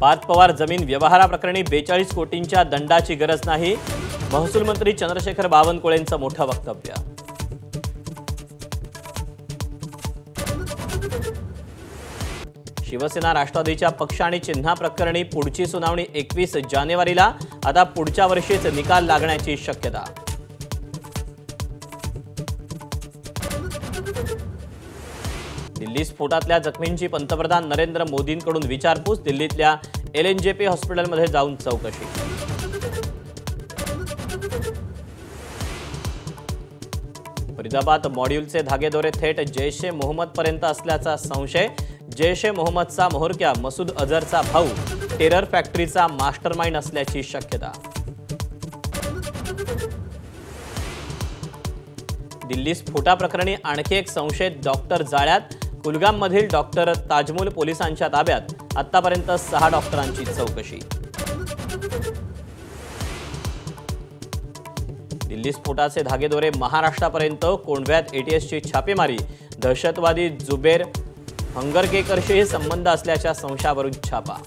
पार्थ पवार जमीन व्यवहाराप्रकरणी 42 कोटींच्या दंडाची गरज नाही, महसूल मंत्री चंद्रशेखर बावनकुळेंचं मोठं वक्तव्य. शिवसेना राष्ट्रवादीच्या पक्ष आणि चिन्हा प्रकरणी पुढची सुनावणी 21 जानेवारीला. आता पुढच्या वर्षीच निकाल लागण्याची शक्यता. दिल्ली स्फोटातल्या जखमींची पंतप्रधान नरेंद्र मोदींकडून विचारपूस. दिल्लीतल्या LNJP हॉस्पिटलमध्ये जाऊन चौकशी. फरीदाबाद मॉड्यूलचे धागेदोरे थेट जैश ए मोहम्मदपर्यंत असल्याचा संशय. जैश ए मोहम्मदचा म्होरक्या मसूद अझरचा भाऊ टेरर फॅक्टरीचा मास्टरमाइंड असल्याची शक्यता. दिल्ली स्फोटाप्रकरणी आणखी एक संशयित डॉक्टर जाळ्यात. कुलगाममधील डॉक्टर ताजमुल पोलिसांच्या ताब्यात. आतापर्यंत 6 डॉक्टरांची चौकशी. दिल्ली स्फोटाचे धागेदोरे महाराष्ट्रापर्यंत. कोंढव्यात ATSची छापेमारी. दहशतवादी जुबेर हंगरकेकरशीही संबंध असल्याच्या संशयावरून छापा.